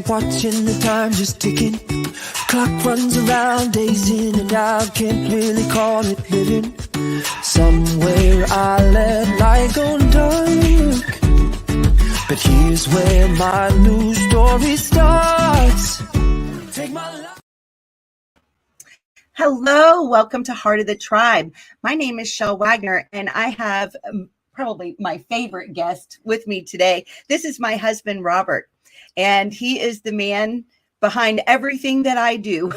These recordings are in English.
watching the time just ticking. Clock runs around, days in and out, can't really call it living. Somewhere I let light go dark, but here's where my new story starts. Take my life. Hello, welcome to Heart of the Tribe. My name is Chelle Wagner, and I have probably my favorite guest with me today. This is my husband, Robert, and he is the man behind everything that I do.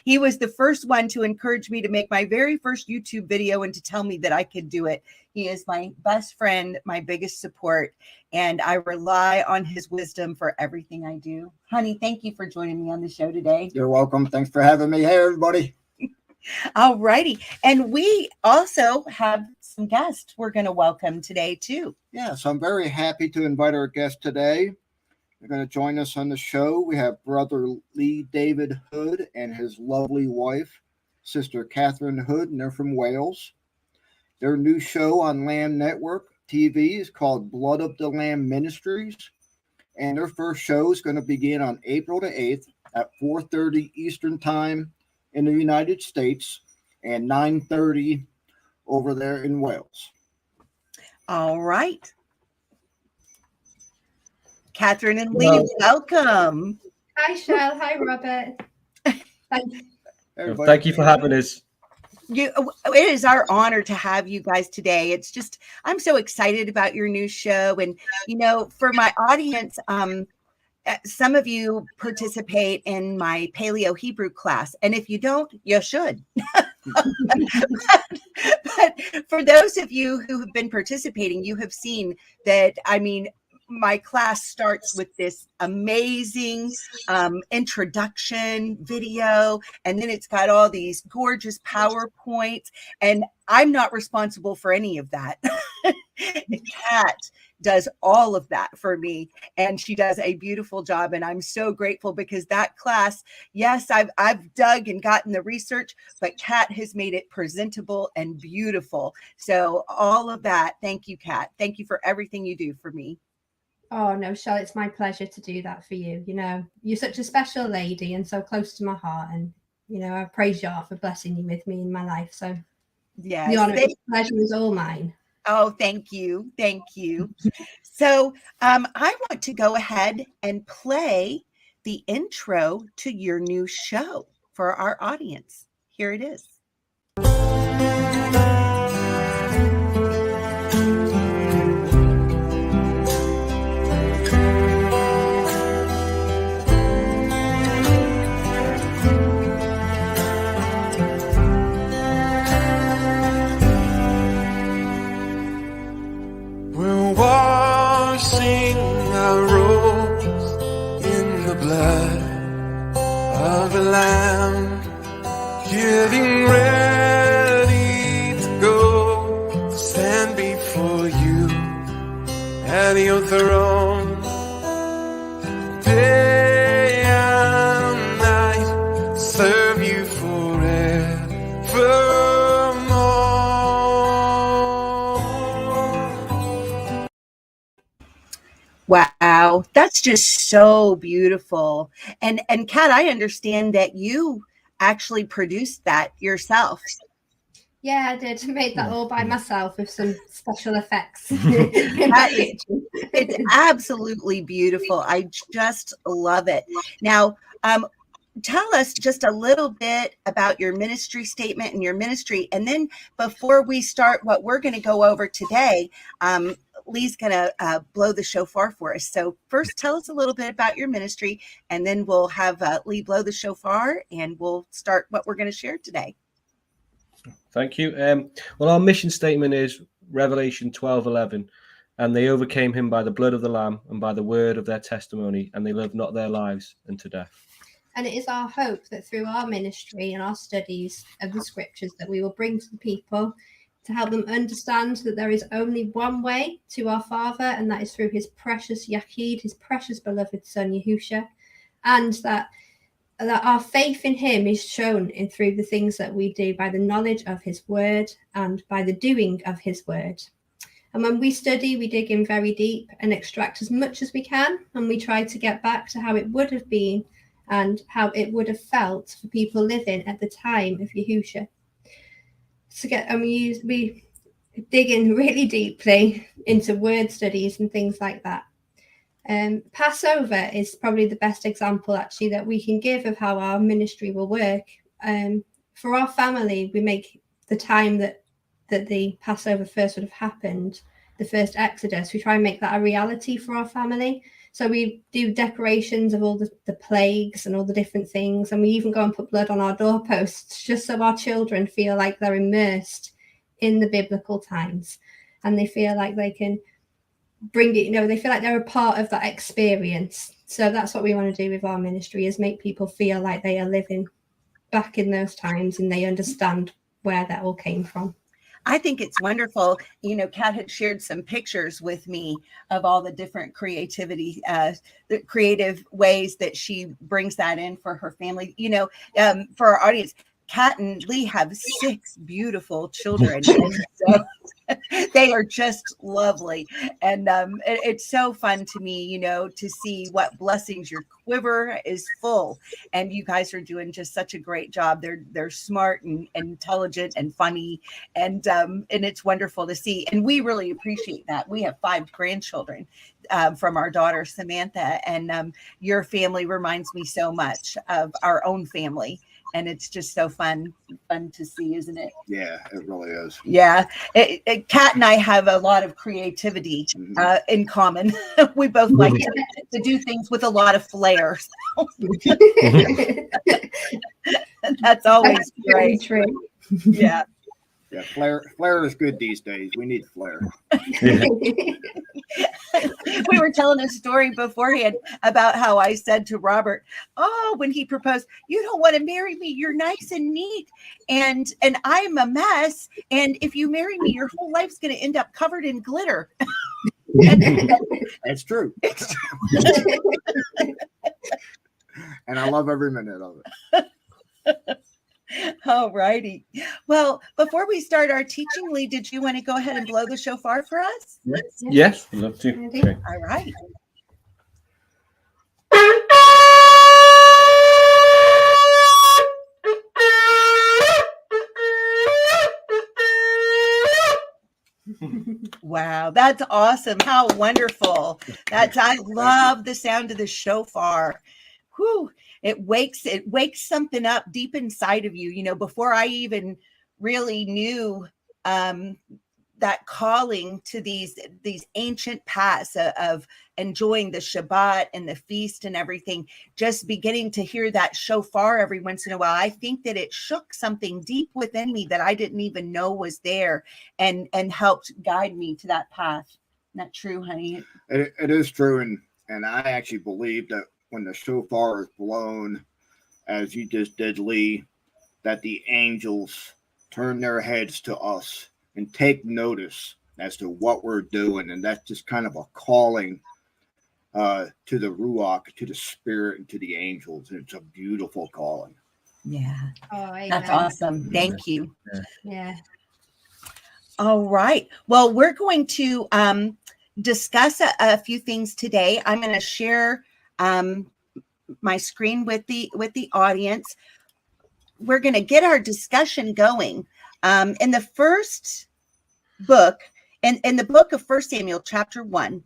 He was the first one to encourage me to make my very first YouTube video and to tell me that I could do it. He is my best friend, my biggest support, and I rely on his wisdom for everything I do. Honey, thank you for joining me on the show today. You're welcome. Thanks for having me. Hey, everybody. All righty. And we also have some guests we're going to welcome today, too. Yeah, so I'm very happy to invite our guest today. They're going to join us on the show. We have Brother Lee David Hood and his lovely wife, Sister Catherine Hood, and they're from Wales. Their new show on Lamb Network TV is called Blood of the Lamb Ministries, and their first show is going to begin on April the 8th at 4:30 Eastern Time in the United States and 9:30 over there in Wales. All right. Catherine and Lee, welcome. Hi, Chelle. Hi, Robert. Thank you for having us. It is our honor to have you guys today. It's just, I'm so excited about your new show. And, you know, for my audience, some of you participate in my Paleo Hebrew class. And if you don't, you should. But for those of you who have been participating, you have seen that, I mean, my class starts with this amazing introduction video, and then it's got all these gorgeous PowerPoints, and I'm not responsible for any of that. Kat does all of that for me, and she does a beautiful job, and I'm so grateful because that class, yes, I've dug and gotten the research, but Kat has made it presentable and beautiful. So all of that, thank you, Kat. Thank you for everything you do for me. Oh, no, Chelle, it's my pleasure to do that for you. You know, you're such a special lady and so close to my heart. And, you know, I praise you for blessing you with me in my life. So, yes, the honor and pleasure is all mine. Oh, thank you. Thank you. So I want to go ahead and play the intro to your new show for our audience. Here it is. Washing our robes in the blood of the Lamb, getting ready to go, to stand before you at your throne, day and night, serve you forevermore. Wow, that's just so beautiful. And Kat, I understand that you actually produced that yourself. Yeah, I did. I made that all by myself with some special effects. It's absolutely beautiful. I just love it. Now, tell us just a little bit about your ministry statement and your ministry. And then before we start what we're going to go over today, Lee's going to blow the shofar for us. So first, tell us a little bit about your ministry, and then we'll have Lee blow the shofar, and we'll start what we're going to share today. Thank you. Well, our mission statement is Revelation 12:11, and they overcame him by the blood of the Lamb and by the word of their testimony, and they loved not their lives unto death. And it is our hope that through our ministry and our studies of the scriptures that we will bring to the people to help them understand that there is only one way to our Father, and that is through his precious Yachid, his precious beloved son Yahusha, and that our faith in him is shown through the things that we do by the knowledge of his word and by the doing of his word. And when we study, we dig in very deep and extract as much as we can. And we try to get back to how it would have been and how it would have felt for people living at the time of Yahusha. We dig in really deeply into word studies and things like that. Passover is probably the best example actually that we can give of how our ministry will work. For our family, we make the time that the Passover first would have happened, the first Exodus, we try and make that a reality for our family. So we do decorations of all the plagues and all the different things, and we even go and put blood on our doorposts just so our children feel like they're immersed in the biblical times, and they feel like they can bring it, they feel like they're a part of that experience. So that's what we want to do with our ministry, is make people feel like they are living back in those times and they understand where that all came from. I think it's wonderful. Kat had shared some pictures with me of all the different creativity, the creative ways that she brings that in for her family. For our audience, Kat and Lee have 6 beautiful children. And so they are just lovely. And it's so fun to me, to see what blessings your quiver is full. And you guys are doing just such a great job. They're smart and intelligent and funny. And it's wonderful to see. And we really appreciate that. We have 5 grandchildren from our daughter, Samantha. And your family reminds me so much of our own family. And it's just so fun to see, isn't it? Yeah, it really is. Yeah. Kat and I have a lot of creativity in common. We both like to do things with a lot of flair. That's always great. True. Yeah. Yeah, flair is good these days. We need flair. We were telling a story beforehand about how I said to Robert, when he proposed, "You don't want to marry me. You're nice and neat, and I'm a mess. And if you marry me, your whole life's going to end up covered in glitter." That's true. And I love every minute of it. All righty. Well, before we start our teaching, Lee, did you want to go ahead and blow the shofar for us? Yes, I'd love to. Okay. All right. Wow, that's awesome. How wonderful. I love the sound of the shofar. Whew. It wakes something up deep inside of you. Before I even really knew that calling to these ancient paths of enjoying the Shabbat and the feast and everything, just beginning to hear that shofar every once in a while, I think that it shook something deep within me that I didn't even know was there, and helped guide me to that path. Isn't that true, honey? It is true, and I actually believe that when the shofar is blown, as you just did, Lee, that the angels turn their heads to us and take notice as to what we're doing. And that's just kind of a calling to the Ruach, to the Spirit, and to the angels. And it's a beautiful calling. Yeah. Oh, that's awesome. Thank you. Yeah. All right. Well, we're going to discuss a few things today. I'm going to share my screen with the audience. We're going to get our discussion going. In the first book, in the book of 1 Samuel, chapter 1,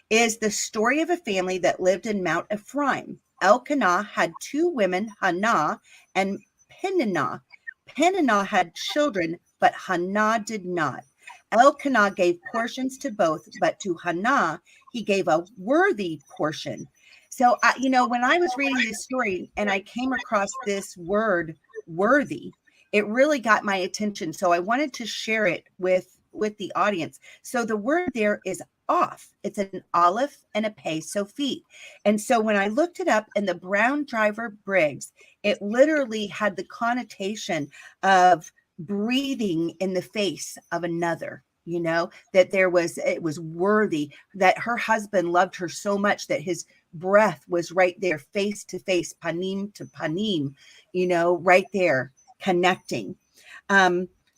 is the story of a family that lived in Mount Ephraim. Elkanah had 2 women, Hannah and Peninnah. Peninnah had children, but Hannah did not. Elkanah gave portions to both, but to Hannah, he gave a worthy portion. So, when I was reading this story and I came across this word worthy, it really got my attention. So I wanted to share it with the audience. So the word there is off. It's an aleph and a pei sophit. And so when I looked it up in the Brown Driver Briggs, it literally had the connotation of breathing in the face of another. That it was worthy, that her husband loved her so much that his breath was right there, face to face, panim to panim, right there, connecting.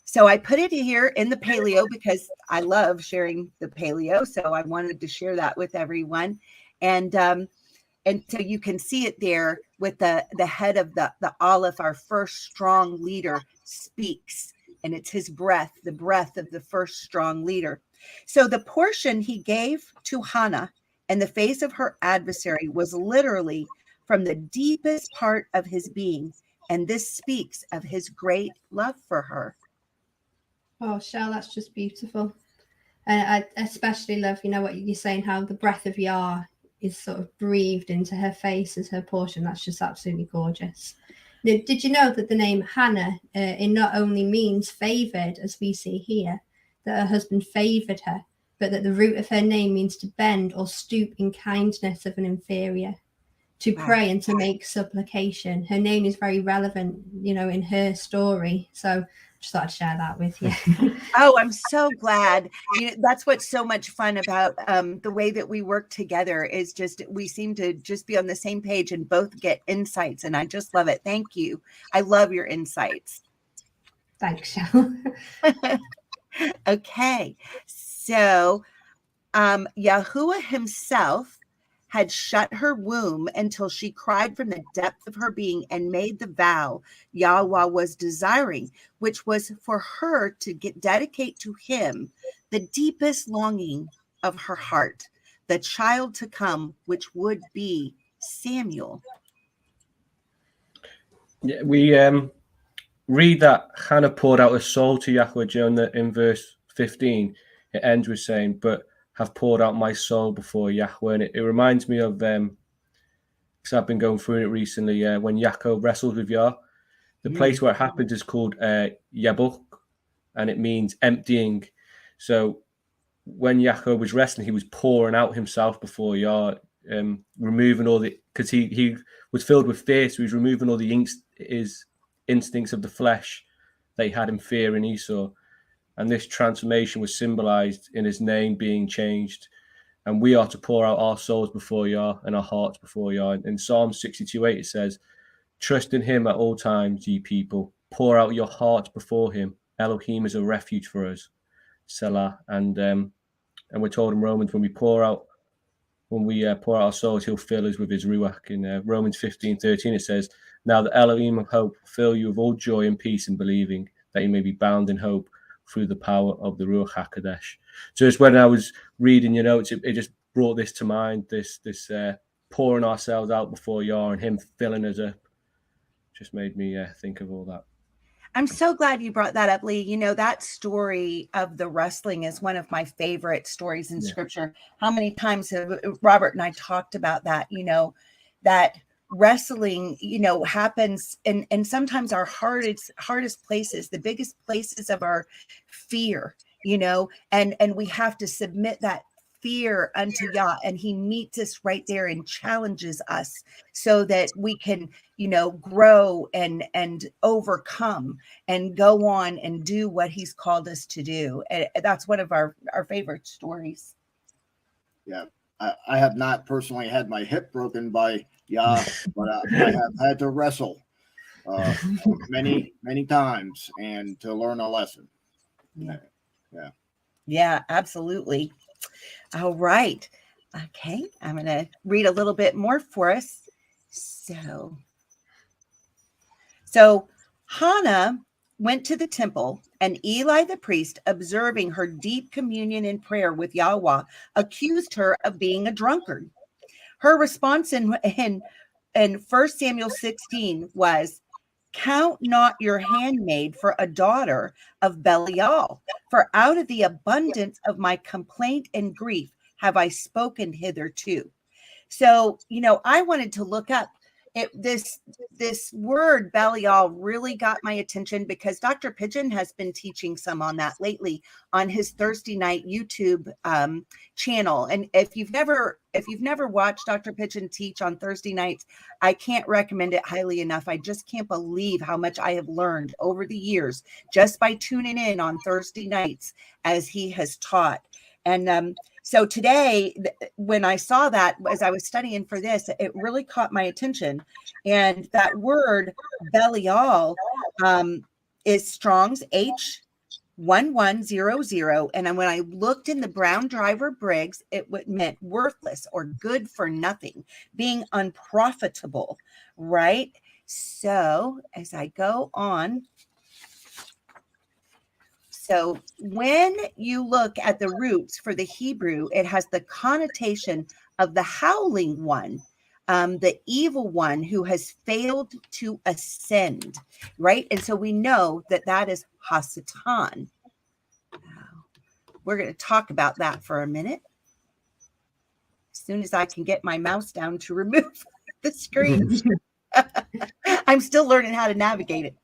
So I put it here in the paleo because I love sharing the paleo. So I wanted to share that with everyone. And so you can see it there with the head of the Aleph, our first strong leader speaks. And it's his breath, the breath of the first strong leader. So the portion he gave to Hannah in the face of her adversary was literally from the deepest part of his being. And this speaks of his great love for her. Oh, Chelle, that's just beautiful. I especially love, what you're saying, how the breath of Yah is sort of breathed into her face as her portion. That's just absolutely gorgeous. Now, did you know that the name Hannah it not only means favored, as we see here, that her husband favored her, but that the root of her name means to bend or stoop in kindness of an inferior, to pray and to make supplication. Her name is very relevant, in her story. So just thought I'd share that with you. Oh, I'm so glad. That's what's so much fun about the way that we work together is just we seem to just be on the same page and both get insights. And I just love it. Thank you. I love your insights. Thanks, Chelle. Okay. So Yahuwah himself had shut her womb until she cried from the depth of her being and made the vow Yahweh was desiring, which was for her to dedicate to him the deepest longing of her heart, the child to come, which would be Samuel. Yeah, we read that Hannah poured out her soul to Yahweh in verse 15. It ends with saying, but have poured out my soul before Yahweh. And it reminds me of, because I've been going through it recently, when Yaakov wrestles with Yah. The place where it happens is called Yebuk, and it means emptying. So when Yaakov was wrestling, he was pouring out himself before Yah, removing all the, because he was filled with fear, so he was removing all the his instincts of the flesh that he had in fear in Esau. And this transformation was symbolized in his name being changed. And we are to pour out our souls before Yah and our hearts before Yah. In Psalm 62:8, it says, trust in him at all times, ye people. Pour out your hearts before him. Elohim is a refuge for us. Selah. And we're told in Romans, when we pour out our souls, he'll fill us with his ruach. In Romans 15:13, it says, now the Elohim of hope will fill you with all joy and peace in believing, that you may be bound in hope through the power of the Ruach HaKodesh. So it's when I was reading your notes, it just brought this to mind, this pouring ourselves out before Yah and him filling us up. Just made me think of all that. I'm so glad you brought that up, Lee. That story of the wrestling is one of my favorite stories in Scripture. How many times have Robert and I talked about that, that wrestling, happens and sometimes our hardest places, the biggest places of our fear, and we have to submit that fear unto Yah, and he meets us right there and challenges us so that we can, grow and overcome and go on and do what he's called us to do. And that's one of our favorite stories. Yeah. I have not personally had my hip broken by Yah, but I have had to wrestle many, many times and to learn a lesson. Yeah, absolutely. All right. Okay. I'm going to read a little bit more for us. So Hannah went to the temple, and Eli the priest, observing her deep communion and prayer with Yahweh, accused her of being a drunkard. Her response in 1 Samuel 16 was, count not your handmaid for a daughter of Belial, for out of the abundance of my complaint and grief have I spoken hitherto. So, I wanted to look up this word Belial really got my attention because Dr. Pigeon has been teaching some on that lately on his Thursday night YouTube channel. And if you've never watched Dr. Pigeon teach on Thursday nights, I can't recommend it highly enough. I just can't believe how much I have learned over the years just by tuning in on Thursday nights as he has taught. And so today, when I saw that, as I was studying for this, it really caught my attention. And that word Belial is Strong's 1100. And then when I looked in the Brown Driver Briggs, it meant worthless or good for nothing, being unprofitable, right? So as I go on, so when you look at the roots for the Hebrew, it has the connotation of the howling one, the evil one who has failed to ascend, right? And so we know that that is Hasatan. We're going to talk about that for a minute. As soon as I can get my mouse down to remove the screen. I'm still learning how to navigate it.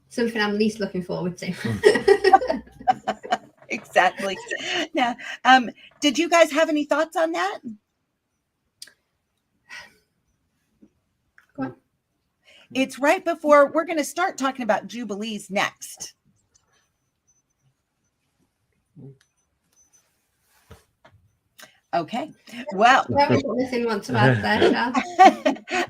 Something I'm least looking forward to. Exactly. Now, did you guys have any thoughts on that? Go on. It's right before we're going to start talking about Jubilees next. Okay. Well, Anything you want to add there, Chelle?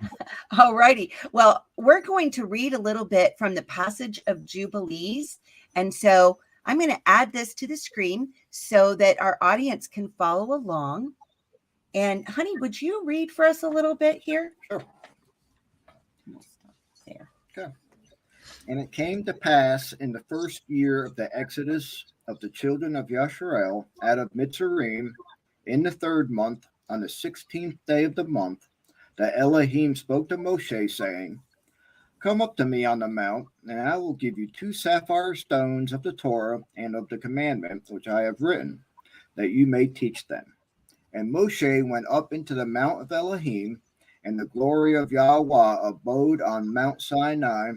all righty. Well, we're going to read a little bit from the passage of Jubilees. And so I'm going to add this to the screen so that our audience can follow along. And honey, would you read for us a little bit here? Sure. There. Okay. And it came to pass in the first year of the exodus of the children of Yasharel out of Mitzrayim, in the 3rd month, on the 16th day of the month, that Elohim spoke to Moshe, saying, Come up to me on the mount, and I will give you 2 sapphire stones of the Torah and of the commandment which I have written, that you may teach them. And Moshe went up into the mount of Elohim, and the glory of Yahweh abode on Mount Sinai,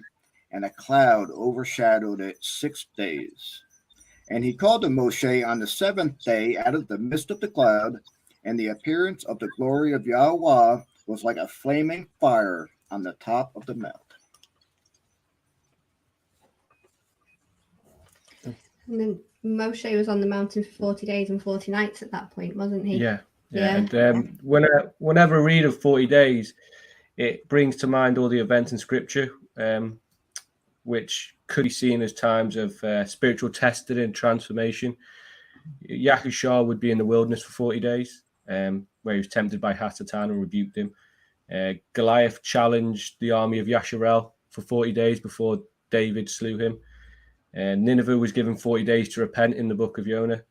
and a cloud overshadowed it 6 days. And he called to Moshe on the 7th day out of the midst of the cloud, and the appearance of the glory of Yahweh was like a flaming fire on the top of the mount. And then Moshe was on the mountain for 40 days and 40 nights at that point, wasn't he? Yeah. Yeah. And whenever I read of 40 days, it brings to mind all the events in Scripture, which could be seen as times of spiritual testing and transformation. Yahushua would be in the wilderness for 40 days, where he was tempted by Hasatan and rebuked him. Goliath challenged the army of Yasharel for 40 days before David slew him. Nineveh was given 40 days to repent in the book of Jonah.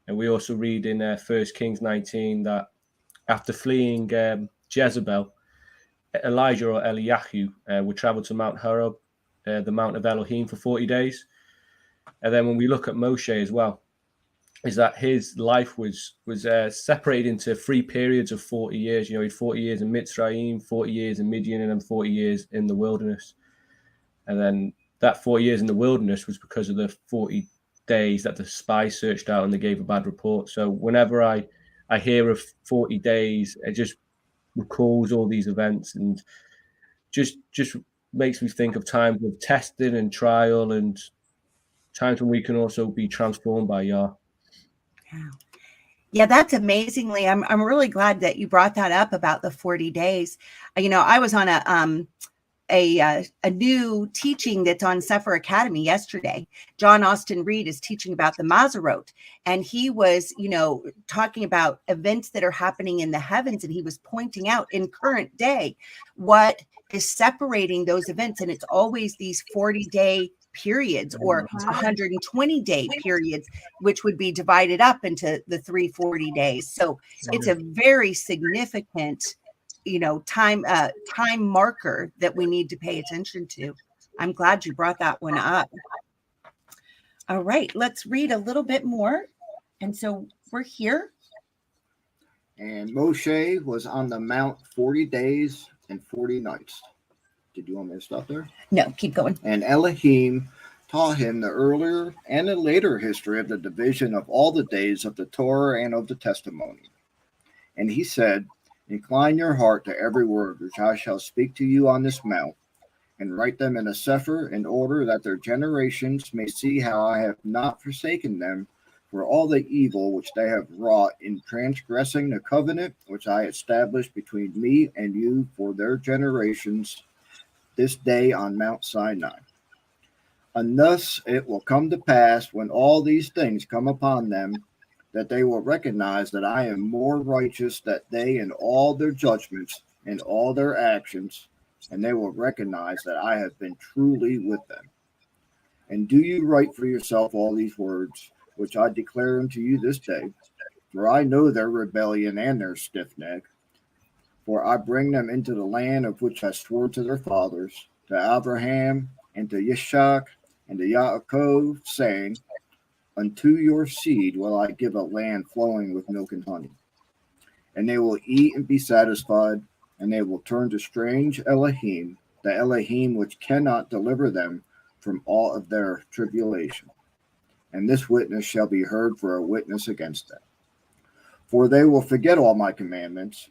And we also read in 1 Kings 19 that after fleeing Jezebel, Elijah or Eliyahu would travel to Mount Horeb, the Mount of Elohim, for 40 days. And then when we look at Moshe as well, is that his life was separated into 3 periods of 40 years. You know, he had 40 years in Mitzrayim, 40 years in Midian, and then 40 years in the wilderness. And then that 40 years in the wilderness was because of the 40 days that the spies searched out and they gave a bad report. So whenever I hear of 40 days, it just recalls all these events and just makes me think of times of testing and trial and times when we can also be transformed by Yah. Yeah, that's amazingly. I'm really glad that you brought that up about the 40 days. You know, I was on a new teaching that's on Sefer Academy yesterday. John Austin Reed is teaching about the Mazarot, and he was, you know, talking about events that are happening in the heavens, and he was pointing out in current day what is separating those events, and it's always these 40-day periods or 120-day periods, which would be divided up into the 340 days. So it's a very significant, you know, time marker that we need to pay attention to. I'm glad you brought that one up. All right, let's read a little bit more. And so we're here. And Moshe was on the mount 40 days and 40 nights. Did you want me to stop there? No, keep going. And Elohim taught him the earlier and the later history of the division of all the days of the Torah and of the testimony. And he said, Incline your heart to every word which I shall speak to you on this mount, and write them in a sefer, in order that their generations may see how I have not forsaken them for all the evil which they have wrought in transgressing the covenant which I established between me and you for their generations this day on Mount Sinai. And thus it will come to pass when all these things come upon them, that they will recognize that I am more righteous than they in all their judgments and all their actions, and they will recognize that I have been truly with them. And do you write for yourself all these words, which I declare unto you this day, for I know their rebellion and their stiff neck. For I bring them into the land of which I swore to their fathers, to Abraham, and to Ishak, and to Yaakov, saying, Unto your seed will I give a land flowing with milk and honey. And they will eat and be satisfied, and they will turn to strange Elohim, the Elohim which cannot deliver them from all of their tribulation. And this witness shall be heard for a witness against them. For they will forget all my commandments,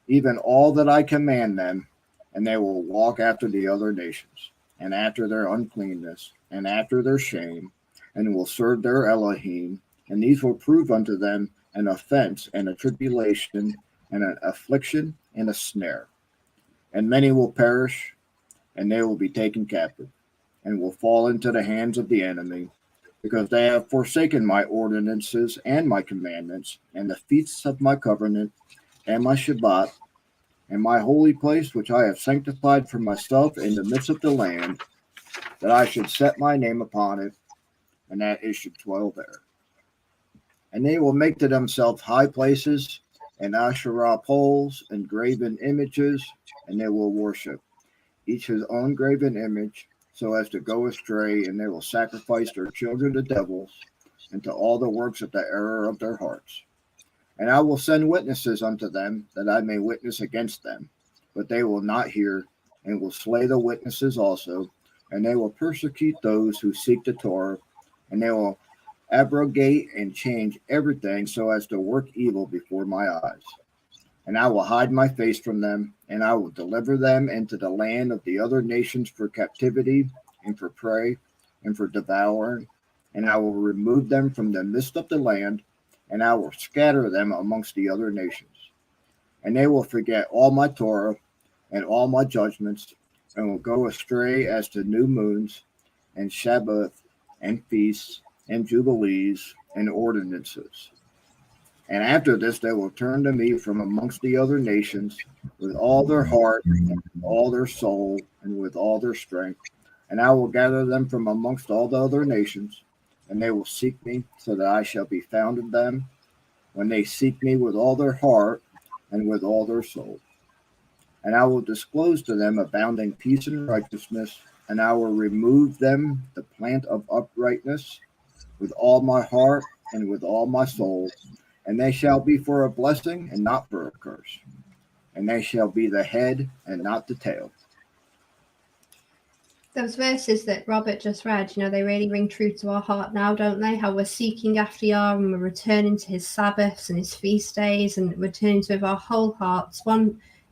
even all that I command them, and they will walk after the other nations, and after their uncleanness, and after their shame, and will serve their Elohim, and these will prove unto them an offense and a tribulation and an affliction and a snare. And many will perish, and they will be taken captive, and will fall into the hands of the enemy, because they have forsaken my ordinances and my commandments, and the feasts of my covenant, and my Shabbat, and my holy place which I have sanctified for myself in the midst of the land, that I should set my name upon it, and that it should dwell there. And they will make to themselves high places, and Asherah poles, and graven images, and they will worship, each his own graven image, so as to go astray, and they will sacrifice their children to devils, and to all the works of the error of their hearts. And I will send witnesses unto them, that I may witness against them. But they will not hear, and will slay the witnesses also, and they will persecute those who seek the Torah, and they will abrogate and change everything so as to work evil before my eyes. And I will hide my face from them, and I will deliver them into the land of the other nations for captivity, and for prey, and for devouring. And I will remove them from the midst of the land, and I will scatter them amongst the other nations. And they will forget all my Torah and all my judgments, and will go astray as to new moons, and Shabbath, and feasts, and jubilees, and ordinances. And after this they will turn to me from amongst the other nations with all their heart, and with all their soul, and with all their strength. And I will gather them from amongst all the other nations, and they will seek me, so that I shall be found in them, when they seek me with all their heart and with all their soul. And I will disclose to them abounding peace and righteousness, and I will remove them the plant of uprightness with all my heart and with all my soul. And they shall be for a blessing and not for a curse. And they shall be the head and not the tail. Those verses that Robert just read, they really ring true to our heart now, don't they? How we're seeking after Yah, and we're returning to his Sabbaths and his feast days, and returning to with our whole hearts,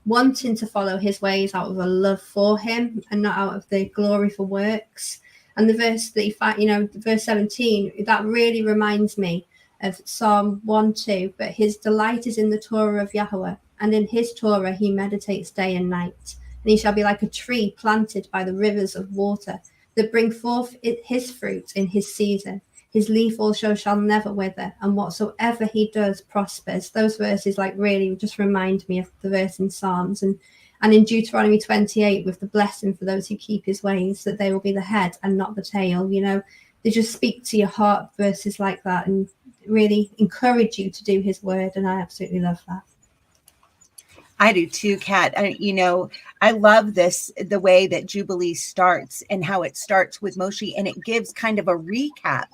wanting to follow his ways out of a love for him and not out of the glory for works. And the verse that verse 17, that really reminds me of Psalm 1:2. But his delight is in the Torah of Yahweh, and in his Torah he meditates day and night. And he shall be like a tree planted by the rivers of water, that bring forth his fruit in his season. His leaf also shall never wither, and whatsoever he does prospers. Those verses really just remind me of the verse in Psalms, and in Deuteronomy 28 with the blessing for those who keep his ways, that they will be the head and not the tail. They just speak to your heart, verses like that, and really encourage you to do his word. And I absolutely love that. I do too, Kat. I love the way that Jubilee starts, and how it starts with Moshe, and it gives kind of a recap,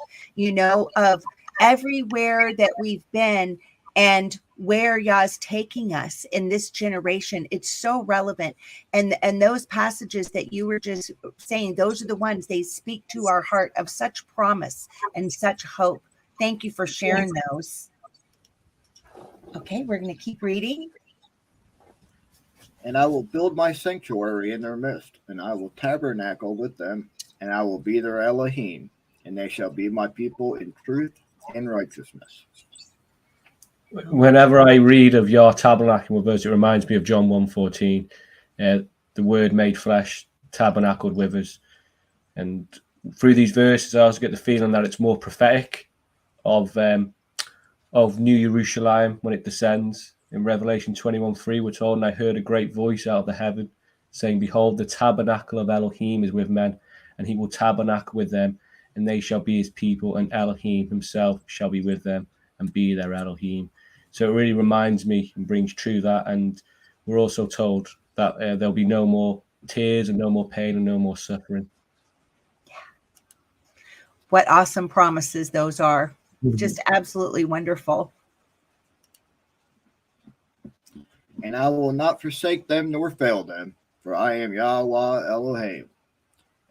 of everywhere that we've been and where Yah's taking us in this generation. It's so relevant. And those passages that you were just saying, those are the ones, they speak to our heart of such promise and such hope. Thank you for sharing those. Okay, we're going to keep reading. And I will build my sanctuary in their midst, and I will tabernacle with them, and I will be their Elohim, and they shall be my people in truth and righteousness. Whenever I read of your tabernacle with us, it reminds me of John 1:14. The word made flesh tabernacled with us. And through these verses, I also get the feeling that it's more prophetic of New Jerusalem when it descends. In Revelation 21:3, we're told, and I heard a great voice out of the heaven saying, behold, the tabernacle of Elohim is with men, and he will tabernacle with them, and they shall be his people, and Elohim himself shall be with them and be their Elohim. So it really reminds me and brings true that. And we're also told that there'll be no more tears and no more pain and no more suffering. What awesome promises those are. Just absolutely wonderful. And I will not forsake them nor fail them, for I am Yahweh Elohim.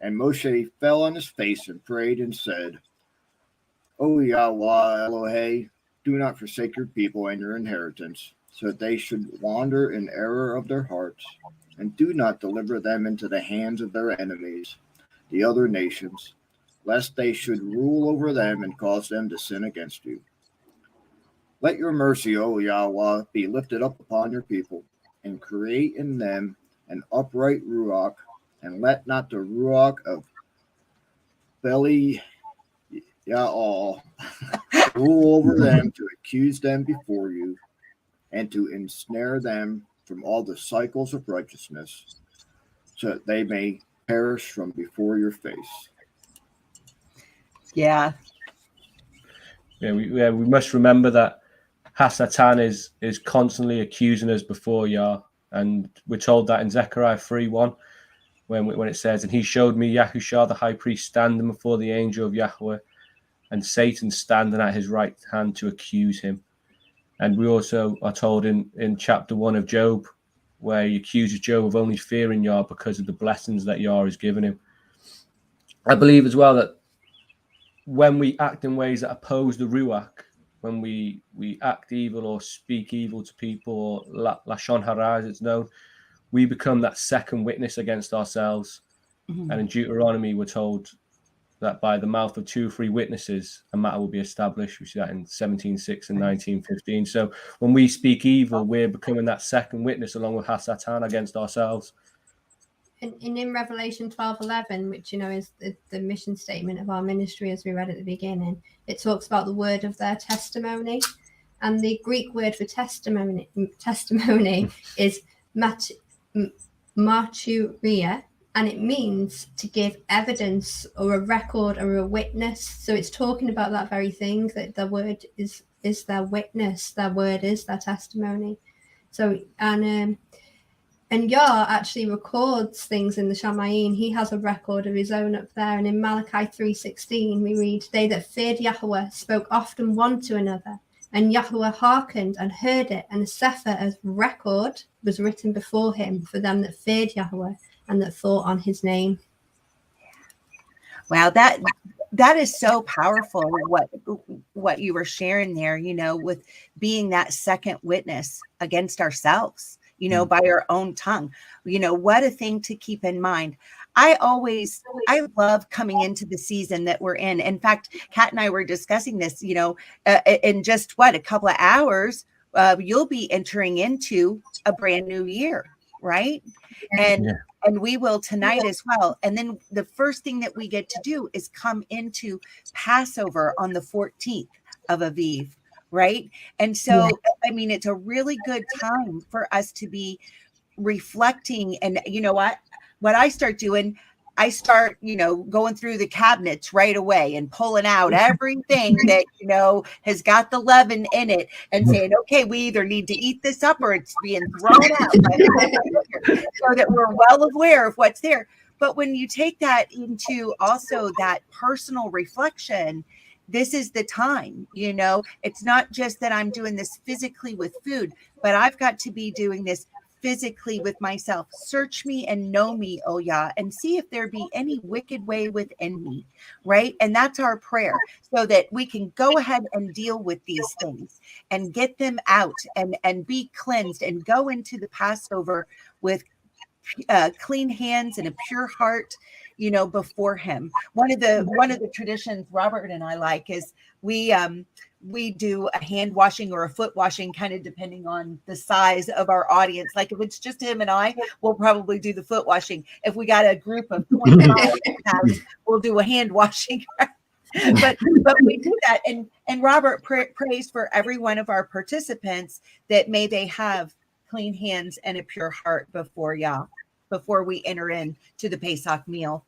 And Moshe fell on his face and prayed and said, O Yahweh Elohim, do not forsake your people and your inheritance, so that they should wander in error of their hearts, and do not deliver them into the hands of their enemies, the other nations, lest they should rule over them and cause them to sin against you. Let your mercy, O Yahweh, be lifted up upon your people, and create in them an upright ruach, and let not the ruach of Beli Ya'al rule over them to accuse them before you, and to ensnare them from all the cycles of righteousness, so that they may perish from before your face. Yeah. We must remember that Hasatan is constantly accusing us before Yah, and we're told that in Zechariah 3:1, when it says, and he showed me Yahushua the high priest standing before the angel of Yahweh, and Satan standing at his right hand to accuse him. And we also are told in chapter 1 of Job, where he accuses Job of only fearing Yah because of the blessings that Yah has given him. I believe as well that when we act in ways that oppose the Ruach, when we act evil or speak evil to people, or Lashon Hara as it's known, we become that second witness against ourselves. Mm-hmm. And in Deuteronomy, we're told that by the mouth of 2 or 3 witnesses, a matter will be established. We see that in 17:6 and 19:15. So when we speak evil, we're becoming that second witness along with Hasatan against ourselves. And in Revelation 12:11, which is the mission statement of our ministry, as we read at the beginning, it talks about the word of their testimony, and the Greek word for testimony is martyria, and it means to give evidence or a record or a witness. So it's talking about that very thing, that the word is their witness, their word is their testimony. So and Yah actually records things in the Shamayim. He has a record of his own up there. And in Malachi 3:16, we read, they that feared Yahweh spoke often one to another, and Yahweh hearkened and heard it, and a sefer as record was written before him for them that feared Yahweh and that thought on his name. Wow, that is so powerful, what you were sharing there, with being that second witness against ourselves. By our own tongue. What a thing to keep in mind. I love coming into the season that we're in. In fact, Kat and I were discussing this, in just a couple of hours, you'll be entering into a brand new year, right? And we will tonight as well. And then the first thing that we get to do is come into Passover on the 14th of Aviv. Right. And so, it's a really good time for us to be reflecting. And what I start doing, I start, going through the cabinets right away and pulling out everything that, has got the leaven in it and saying, okay, we either need to eat this up or it's being thrown out, so that we're well aware of what's there. But when you take that into also that personal reflection, this is the time, it's not just that I'm doing this physically with food, but I've got to be doing this physically with myself. Search me and know me, O Yah, and see if there be any wicked way within me, right? And that's our prayer, so that we can go ahead and deal with these things and get them out and be cleansed and go into the Passover with clean hands and a pure heart, before him. One of the traditions Robert and I like is we do a hand washing or a foot washing, kind of depending on the size of our audience. Like if it's just him and I, we'll probably do the foot washing. If we got a group of 25 in the house, we'll do a hand washing. but we do that, and Robert prays for every one of our participants that may they have clean hands and a pure heart before we enter into the Pesach meal.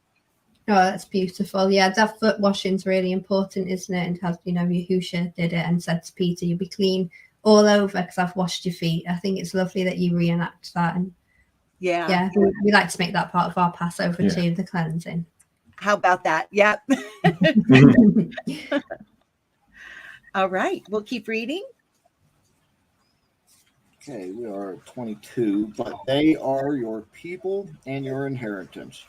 Oh, that's beautiful. Yeah, that foot washing is really important, isn't it? And has, Yahusha did it and said to Peter, "You'll be clean all over because I've washed your feet." I think it's lovely that you reenact that. And yeah, we like to make that part of our Passover too, the cleansing. How about that? Yep. All right, we'll keep reading. Okay, we are at 22. But they are your people and your inheritance,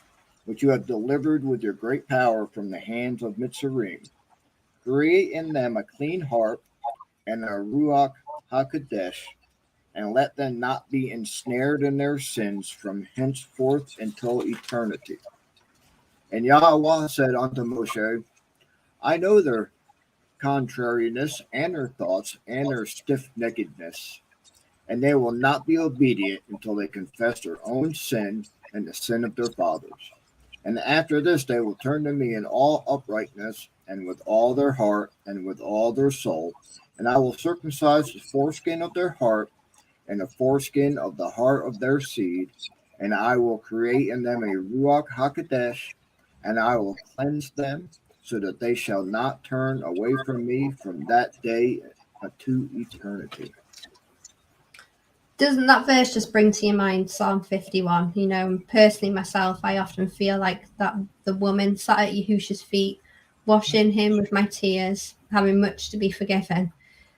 which you have delivered with your great power from the hands of Mitzrayim. Create in them a clean heart and a Ruach HaKodesh, and let them not be ensnared in their sins from henceforth until eternity. And Yahweh said unto Moshe, I know their contrariness and their thoughts and their stiff-neckedness, and they will not be obedient until they confess their own sin and the sin of their fathers. And after this they will turn to me in all uprightness and with all their heart and with all their soul, and I will circumcise the foreskin of their heart and the foreskin of the heart of their seed, and I will create in them a Ruach HaKodesh, and I will cleanse them, so that they shall not turn away from me from that day to eternity. Doesn't that verse just bring to your mind Psalm 51? Personally myself, I often feel like that the woman sat at Yahusha's feet, washing him with my tears, having much to be forgiven.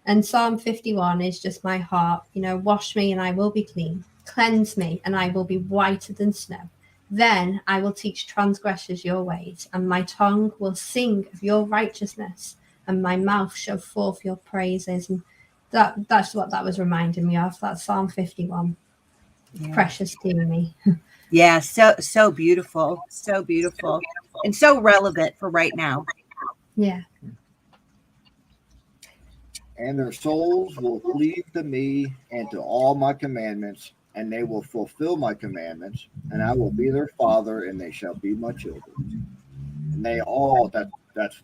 And Psalm 51 is just my heart. Wash me and I will be clean. Cleanse me and I will be whiter than snow. Then I will teach transgressors your ways, and my tongue will sing of your righteousness, and my mouth show forth your praises. And that's what that was reminding me of. That's Psalm 51. Yeah. Precious to me. Yeah, so beautiful, and so relevant for right now. Yeah. And their souls will cleave to me and to all my commandments, and they will fulfill my commandments, and I will be their father, and they shall be my children. And they all, that's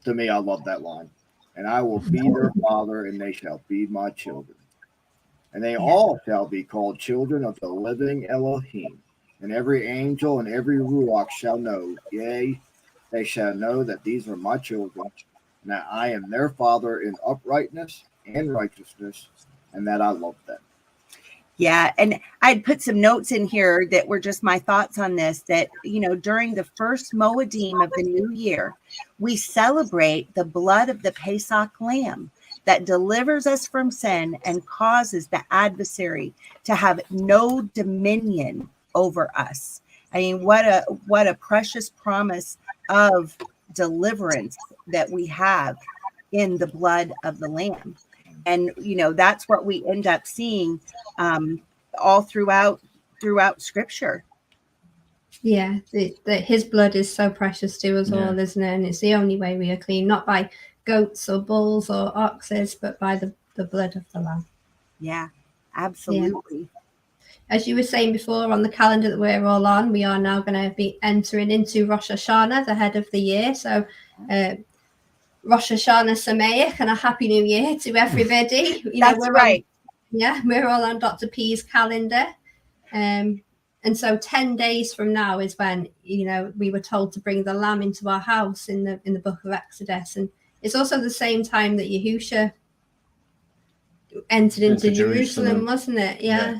to me, I love that line. And I will be their father, and they shall be my children. And they all shall be called children of the living Elohim. And every angel and every Ruach shall know, yea, they shall know that these are my children, and that I am their father in uprightness and righteousness, and that I love them. Yeah, and I'd put some notes in here that were just my thoughts on this, that, during the first Moedim of the new year, we celebrate the blood of the Pesach lamb that delivers us from sin and causes the adversary to have no dominion over us. I mean, what a precious promise of deliverance that we have in the blood of the lamb. And, that's what we end up seeing all throughout Scripture. Yeah, his blood is so precious to us all, isn't it? And it's the only way we are clean, not by goats or bulls or oxes, but by the blood of the Lamb. Yeah, absolutely. Yeah. As you were saying before, on the calendar that we're all on, we are now going to be entering into Rosh Hashanah, the head of the year. So Rosh Hashanah Sameach and a Happy New Year to everybody. That's right. We're all on Dr. P's calendar. And so 10 days from now is when, we were told to bring the lamb into our house in the book of Exodus. And it's also the same time that Yahusha entered into Jerusalem, wasn't it? Yeah.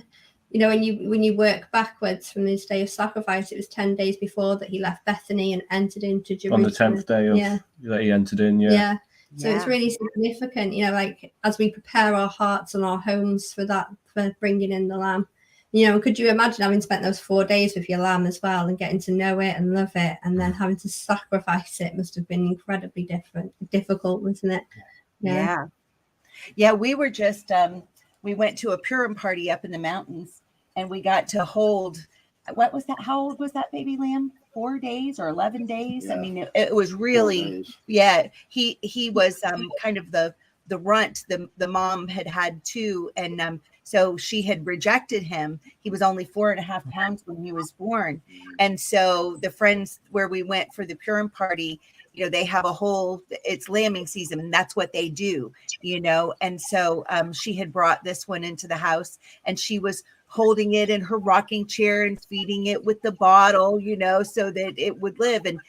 When you work backwards from this day of sacrifice, it was 10 days before that he left Bethany and entered into Jerusalem. On the 10th day that he entered in, Yeah. So it's really significant, like as we prepare our hearts and our homes for bringing in the lamb. Could you imagine having spent those 4 days with your lamb as well and getting to know it and love it, and then having to sacrifice it must have been incredibly difficult, wasn't it? Yeah. We were just, we went to a Purim party up in the mountains, and we got to hold, what was that? How old was that baby lamb? 4 days or 11 days? Yeah. I mean, it was really, yeah, he was kind of the runt. The mom had two, and so she had rejected him. He was only 4.5 pounds when he was born. And so the friends where we went for the Purim party, they have a whole, it's lambing season, and that's what they do, and so she had brought this one into the house, and she was holding it in her rocking chair and feeding it with the bottle, so that it would live. And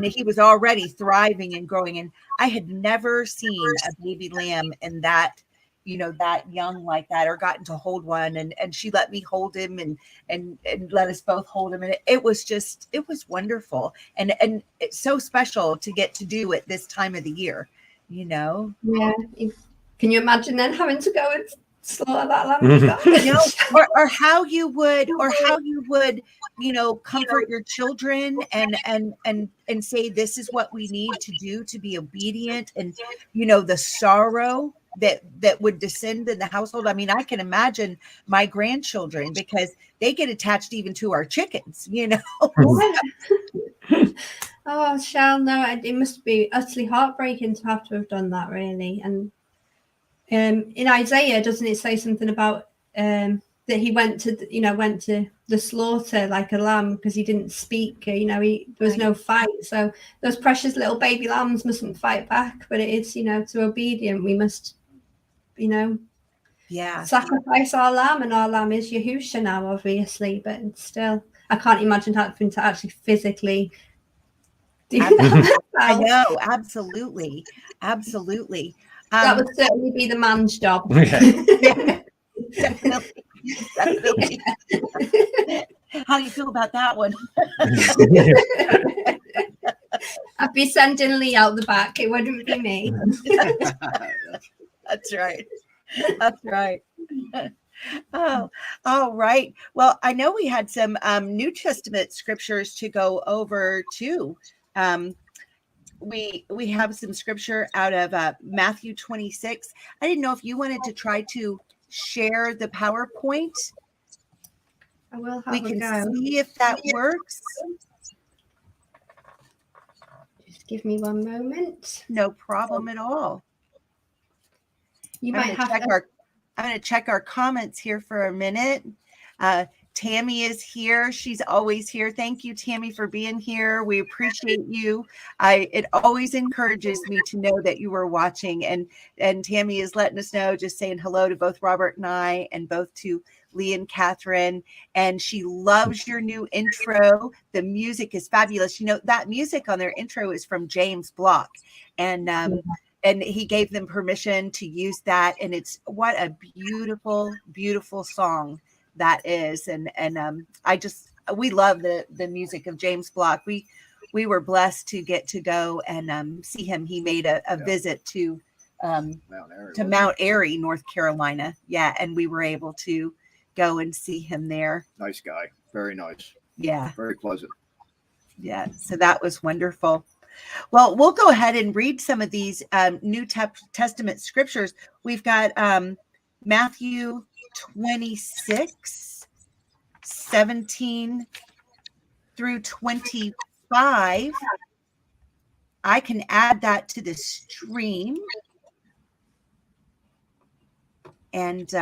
he was already thriving and growing. And I had never seen a baby lamb in that, that young like that, or gotten to hold one. And she let me hold him and let us both hold him. And it was wonderful. And it's so special to get to do it this time of the year, Yeah. Can you imagine then having to go and slaughter that lamb? or how you would comfort your children and say, this is what we need to do to be obedient, and the sorrow that would descend in the household. I mean, I can imagine my grandchildren, because they get attached even to our chickens, Oh, Chelle, no, it must be utterly heartbreaking to have done that, really. And in Isaiah, doesn't it say something about that he went to the slaughter like a lamb because he didn't speak? There was no fight. So those precious little baby lambs mustn't fight back. But it is, to obedient, we must, sacrifice our lamb, and our lamb is Yahusha now, obviously. But still, I can't imagine having to actually physically do that. I know, absolutely. That would certainly be the man's job. Yeah, definitely. How do you feel about that one? I'd be sending Lee out the back. It wouldn't be me. That's right. Oh, all right. Well, I know we had some New Testament scriptures to go over too. We have some scripture out of Matthew 26. I didn't know if you wanted to try to share the PowerPoint. I will have we a can go. See if that works. Just give me one moment. No problem at all. I'm going to check our comments here for a minute. Tammy is here. She's always here. Thank you, Tammy, for being here. We appreciate you. It always encourages me to know that you were watching. And Tammy is letting us know, just saying hello to both Robert and I, and both to Lee and Catherine. And she loves your new intro. The music is fabulous. That music on their intro is from James Block. And he gave them permission to use that. And it's what a beautiful, beautiful song that is. And we love the music of James Block. We were blessed to get to go and see him. He made a visit to Mount Airy, North Carolina. Yeah. And we were able to go and see him there. Nice guy. Very nice. Yeah. Very pleasant. Yeah. So that was wonderful. Well, we'll go ahead and read some of these New Testament scriptures. We've got Matthew 26, 17 through 25. I can add that to the stream. And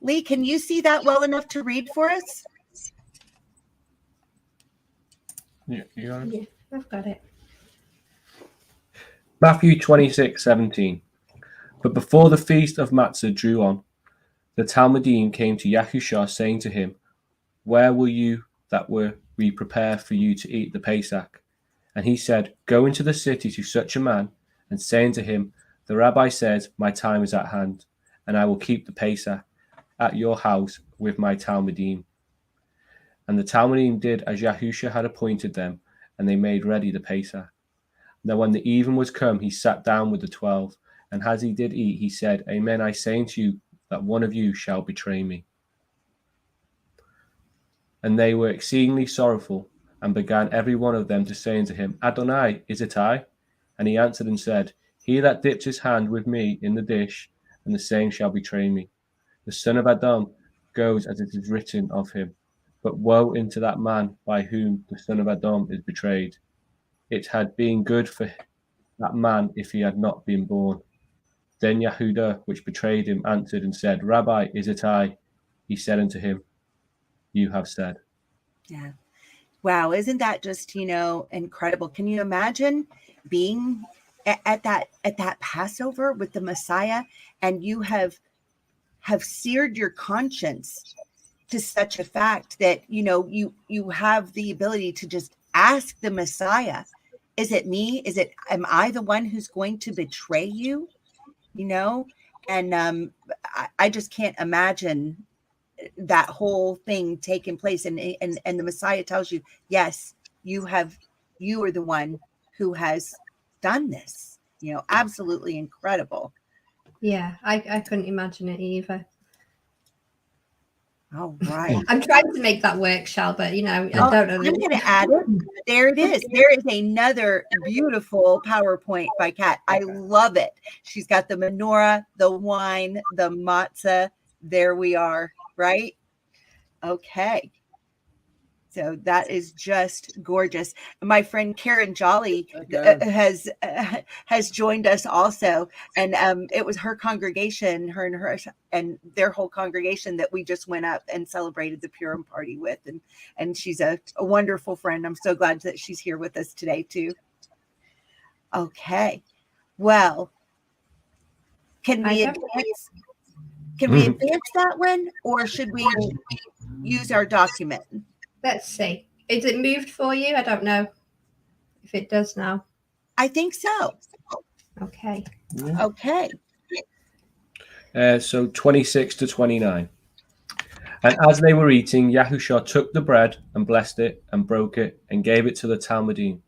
Lee, can you see that well enough to read for us? Yeah, you got it? Yeah, I've got it. Matthew 26:17. But before the feast of Matzah drew on, the Talmudim came to Yahushua, saying to him, Where will you that we prepare for you to eat the Pesach? And he said, Go into the city to such a man, and say unto him, The rabbi says, My time is at hand, and I will keep the Pesach at your house with my Talmudim. And the Talmudim did as Yahushua had appointed them, and they made ready the Pesach. Now when the even was come, he sat down with the 12, and as he did eat, he said, Amen, I say unto you, that one of you shall betray me. And they were exceedingly sorrowful, and began every one of them to say unto him, Adonai, is it I? And he answered and said, He that dips his hand with me in the dish, and the same shall betray me. The son of Adam goes as it is written of him. But woe unto that man by whom the son of Adam is betrayed. It had been good for that man if he had not been born. Then Yehuda, which betrayed him, answered and said, Rabbi, is it I? He said unto him, You have said. Yeah. Wow. Isn't that just, incredible? Can you imagine being at that Passover with the Messiah, and you have seared your conscience to such a fact that, you have the ability to just ask the Messiah, is it me? Am I the one who's going to betray you? And I just can't imagine that whole thing taking place. And the Messiah tells you, yes, you are the one who has done this, absolutely incredible. Yeah, I couldn't imagine it either. All right. I'm trying to make that work, Chelle, but I don't know. I'm going to add it. There it is. There is another beautiful PowerPoint by Kat. I love it. She's got the menorah, the wine, the matzah. There we are, right? Okay. So that is just gorgeous. My friend Karen Jolly has joined us also, and it was her congregation, her and their whole congregation that we just went up and celebrated the Purim party with, and she's a wonderful friend. I'm so glad that she's here with us today too. Okay, well, can we advance that one, or should we use our document? Let's see. Is it moved for you? I don't know if it does now. I think so. Okay. Yeah. Okay. So 26 to 29. And as they were eating, Yahushua took the bread and blessed it and broke it and gave it to the Talmudim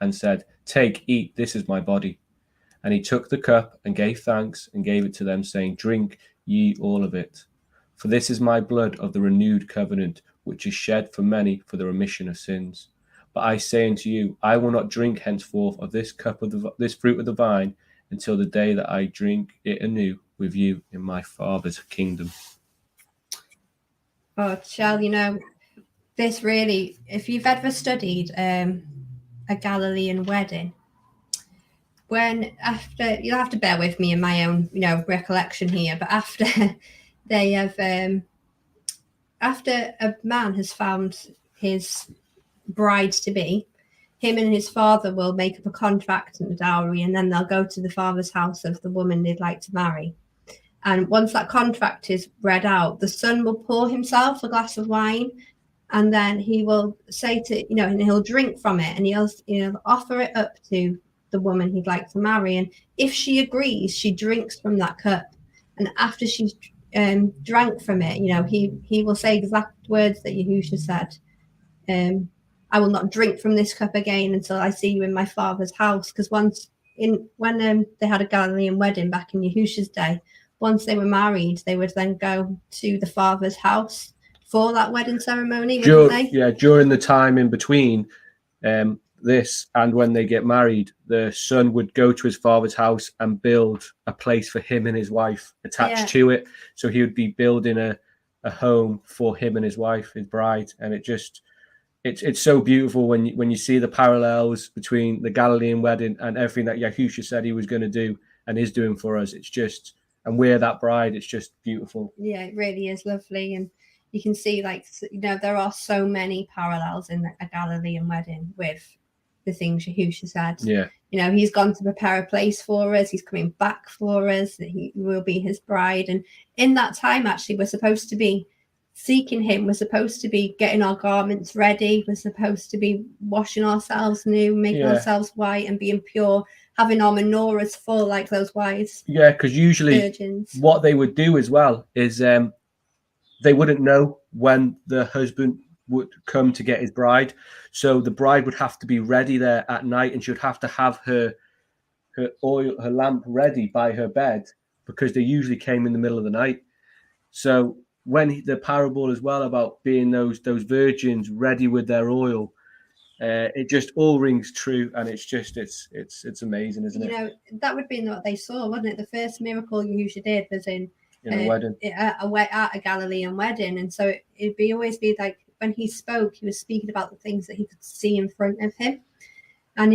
and said, Take, eat, this is my body. And he took the cup and gave thanks and gave it to them, saying, Drink ye all of it. For this is my blood of the renewed covenant, which is shed for many for the remission of sins. But I say unto you, I will not drink henceforth of this cup of this fruit of the vine until the day that I drink it anew with you in my Father's kingdom. Oh, Chelle, this really, if you've ever studied a Galilean wedding, you'll have to bear with me in my own, recollection here, but after they have, after a man has found his bride to be, him and his father will make up a contract and a dowry, and then they'll go to the father's house of the woman they'd like to marry. And once that contract is read out, the son will pour himself a glass of wine, and then he will say and he'll drink from it, and he'll offer it up to the woman he'd like to marry. And if she agrees, she drinks from that cup. And after she's drank from it, he will say exact words that Yahushua said. I will not drink from this cup again until I see you in my father's house. Because when they had a Galilean wedding back in Yahushua's day, once they were married, they would then go to the father's house for that wedding ceremony, wouldn't they? Yeah, during the time in between this and when they get married, the son would go to his father's house and build a place for him and his wife attached to it. So he would be building a home for him and his wife, his bride. And it's so beautiful when you see the parallels between the Galilean wedding and everything that Yahushua said he was going to do and is doing for us. It's just, and we're that bride. It's just beautiful. Yeah, it really is lovely. And you can see, there are so many parallels in a Galilean wedding with the things Yahushua said. Yeah. He's gone to prepare a place for us. He's coming back for us. That he will be his bride. And in that time, actually, we're supposed to be seeking him. We're supposed to be getting our garments ready. We're supposed to be washing ourselves new, making ourselves white and being pure, having our menorahs full like those wise. Yeah, because usually virgins. What they would do as well is they wouldn't know when the husband would come to get his bride. So the bride would have to be ready there at night, and she would have to have her lamp ready by her bed, because they usually came in the middle of the night. So when the parable as well about being those virgins ready with their oil, it just all rings true, and it's amazing, isn't it? That would be what they saw, wasn't it? The first miracle Yahushua did was in in a wedding, at a Galilean wedding. And so it'd always be like when he spoke, he was speaking about the things that he could see in front of him. And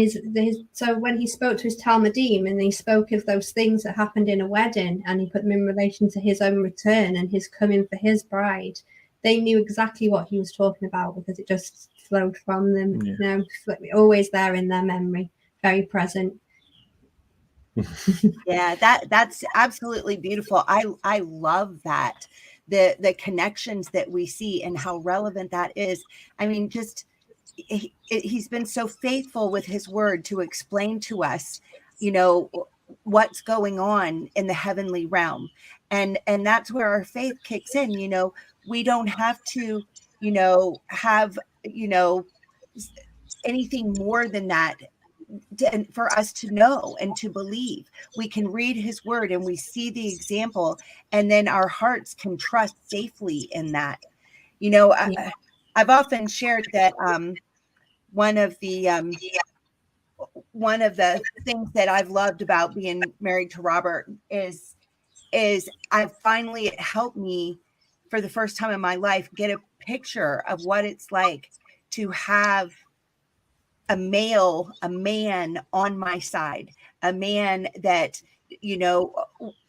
so when he spoke to his Talmudim and he spoke of those things that happened in a wedding, and he put them in relation to his own return and his coming for his bride, they knew exactly what he was talking about because it just flowed from them. Yeah. You know, always there in their memory, very present. Yeah, that's absolutely beautiful. I love that. The connections that we see and how relevant that is. I mean, just he's been so faithful with his word to explain to us, you know, what's going on in the heavenly realm. And that's where our faith kicks in. You know, we don't have to, you know, have, you know, anything more than that for us to know and to believe. We can read his word and we see the example, and then our hearts can trust safely in that. You know, I've often shared that one of the things that I've loved about being married to Robert is it helped me for the first time in my life get a picture of what it's like to have a man on my side, a man that, you know,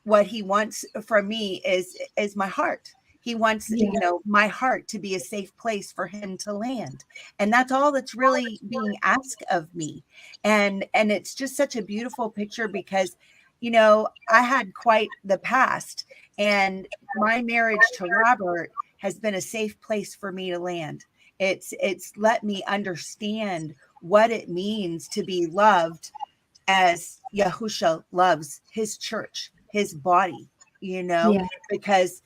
what he wants from me is my heart. He wants, you know, my heart to be a safe place for him to land. And that's all that's really being asked of me. And it's just such a beautiful picture because, you know, I had quite the past, and my marriage to Robert has been a safe place for me to land. It's let me understand what it means to be loved as Yahusha loves his church, his body, you know, because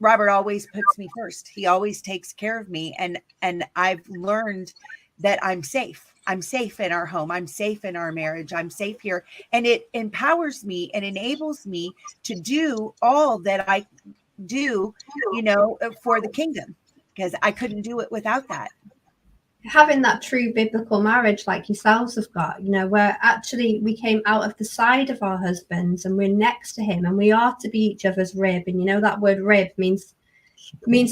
Robert always puts me first. He always takes care of me. And I've learned that I'm safe. I'm safe in our home. I'm safe in our marriage. I'm safe here. And it empowers me and enables me to do all that I do, you know, for the kingdom, because I couldn't do it without that. Having that true biblical marriage like yourselves have got, you know, where actually we came out of the side of our husbands and we're next to him and we are to be each other's rib. And you know, that word rib means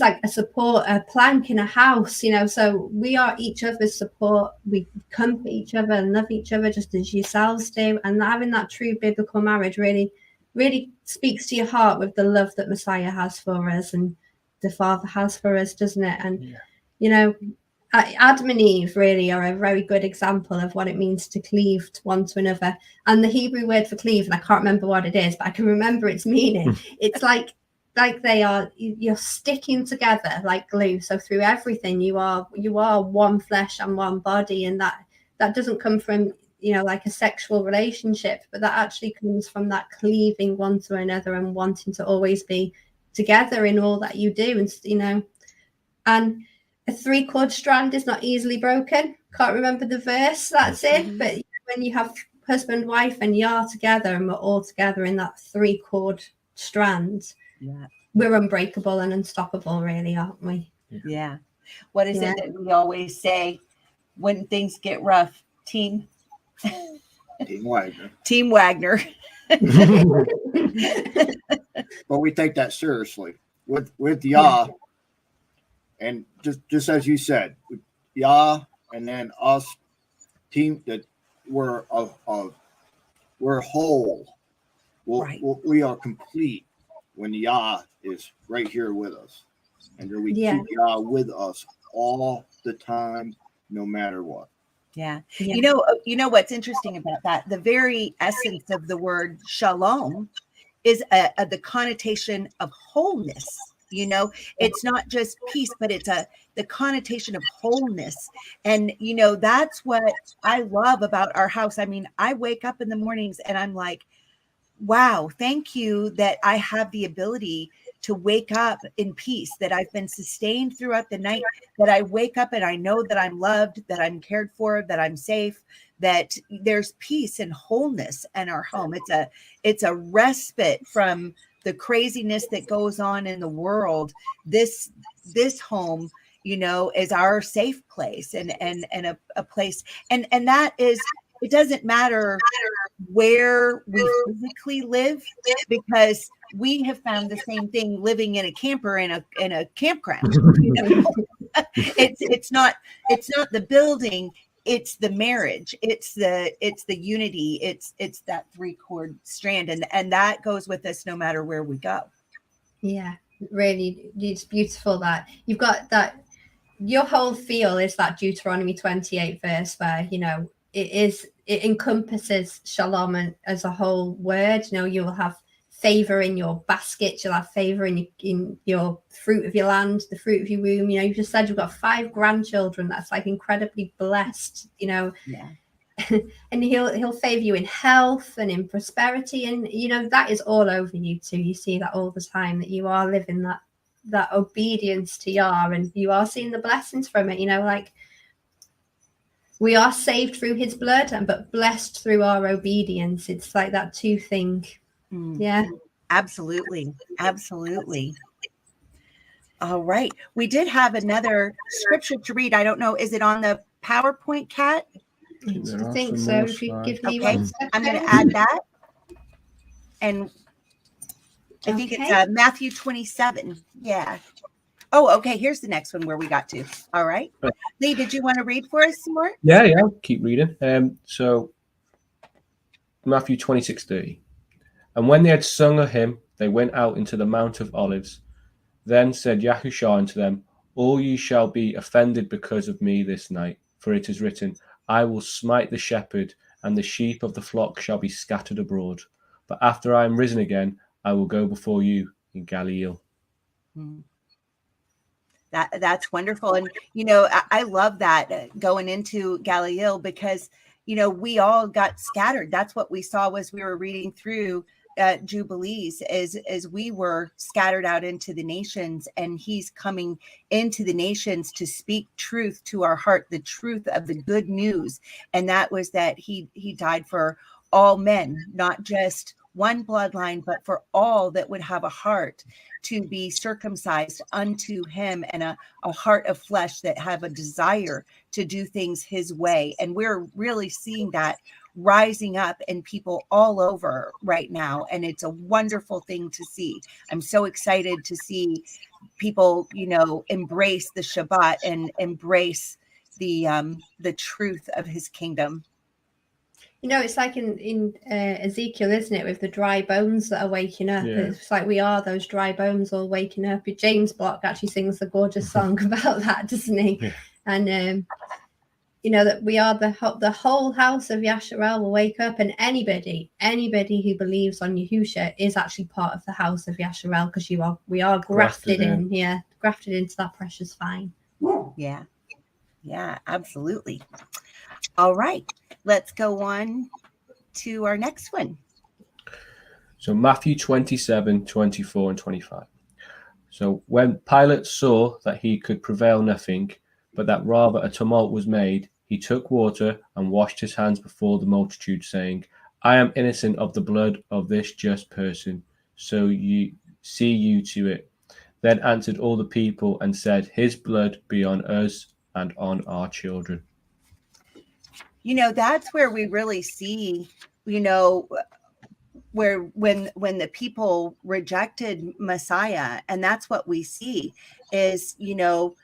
like a support, a plank in a house, you know, so we are each other's support. We comfort each other and love each other just as yourselves do. And having that true biblical marriage really speaks to your heart with the love that Messiah has for us and the Father has for us, doesn't it? And you know, Adam and Eve really are a very good example of what it means to cleave one to another. And the Hebrew word for cleave, and I can't remember what it is, but I can remember its meaning. It's like you're sticking together like glue. So through everything, you are one flesh and one body, and that doesn't come from, you know, like a sexual relationship, but that actually comes from that cleaving one to another and wanting to always be together in all that you do. And you know, and a 3-cord strand is not easily broken. Can't remember the verse that's in, but when you have husband, wife, and you're together, and we're all together in that 3-cord strand, we're unbreakable and unstoppable, really, aren't we? Yeah. What is it that we always say when things get rough? Team Wagner. Team Wagner. But we take that seriously with Yah. And just as you said, Yah, and then us, team, that we're whole. We are complete when Yah is right here with us, and then we keep Yah with us all the time, no matter what. Yeah. You know what's interesting about that? The very essence of the word shalom is the connotation of wholeness. You know, it's not just peace, but it's the connotation of wholeness. And, you know, that's what I love about our house. I mean, I wake up in the mornings and I'm like, wow, thank you that I have the ability to wake up in peace, that I've been sustained throughout the night, that I wake up and I know that I'm loved, that I'm cared for, that I'm safe, that there's peace and wholeness in our home. It's a respite from the craziness that goes on in the world. This home, you know, is our safe place and a place. And that is, it doesn't matter where we physically live, because we have found the same thing living in a camper in a campground. You know? it's not the building, it's the marriage, it's the unity, it's that three chord strand, and that goes with us no matter where we go. Yeah, really, it's beautiful that you've got that. Your whole feel is that Deuteronomy 28 verse where, you know, it encompasses shalom as a whole word. You know, you'll have favor in your basket, you'll have favor in your fruit of your land, the fruit of your womb. You know, you just said you've got 5 grandchildren. That's like incredibly blessed, you know. Yeah. And he'll favor you in health and in prosperity, and you know that is all over you too. You see that all the time, that you are living that obedience to Yah, and you are seeing the blessings from it. You know, like we are saved through his blood, but blessed through our obedience. It's like that two thing. Yeah, absolutely. All right, we did have another scripture to read. I don't know, is it on the PowerPoint, Kat? I think so. If you give me okay, 1 second. I'm going to add that. And I think it's Matthew 27. Yeah. Oh, okay. Here's the next one where we got to. All right. Lee, did you want to read for us some more? Yeah, I'll keep reading. So Matthew 26:30. And when they had sung a hymn, they went out into the Mount of Olives. Then said Yahushua unto them, all ye shall be offended because of me this night, for it is written, I will smite the shepherd, and the sheep of the flock shall be scattered abroad. But after I am risen again, I will go before you in Galilee. That's wonderful. And, you know, I love that going into Galilee, because, you know, we all got scattered. That's what we saw as we were reading through Jubilees, as we were scattered out into the nations, and he's coming into the nations to speak truth to our heart, the truth of the good news. And that was that he died for all men, not just one bloodline, but for all that would have a heart to be circumcised unto him, and a heart of flesh that have a desire to do things his way. And we're really seeing that rising up in people all over right now. And it's a wonderful thing to see. I'm so excited to see people, you know, embrace the Shabbat and embrace the truth of his kingdom. You know, it's like in Ezekiel, isn't it, with the dry bones that are waking up? Yeah. It's like we are those dry bones all waking up. James Block actually sings a gorgeous song about that, doesn't he? Yeah. And you know, that we are the whole house of Yasharel will wake up, and anybody who believes on Yahusha is actually part of the house of Yasharel, because we are grafted in, grafted into that precious vine. Yeah, absolutely. All right, let's go on to our next one. So Matthew 27, 24 and 25. So when Pilate saw that he could prevail nothing, but that rather a tumult was made, he took water and washed his hands before the multitude, saying, I am innocent of the blood of this just person, so you see you to it. Then answered all the people and said, his blood be on us and on our children. You know, that's where we really see, you know, where when the people rejected Messiah, and that's what we see is, you know,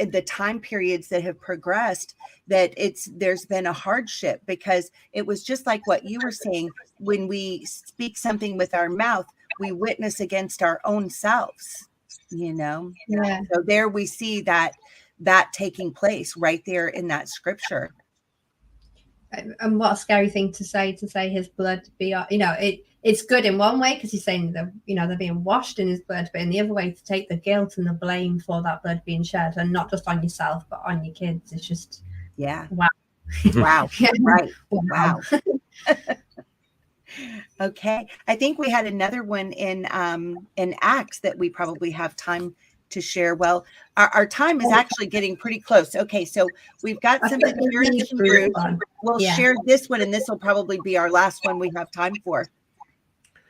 the time periods that have progressed, that there's been a hardship, because it was just like what you were saying, when we speak something with our mouth, we witness against our own selves, you know. Yeah. So there we see that taking place right there in that scripture. And what a scary thing to say his blood be, you know, it's good in one way, because he's saying that, you know, they're being washed in his blood, but in the other way, to take the guilt and the blame for that blood being shed, and not just on yourself but on your kids. It's just wow. Right. Wow. Okay, I think we had another one in Acts that we probably have time to share. Well, our time is actually getting pretty close. Okay, so we've got something here in Hebrews. We'll share this one, and this will probably be our last one we have time for.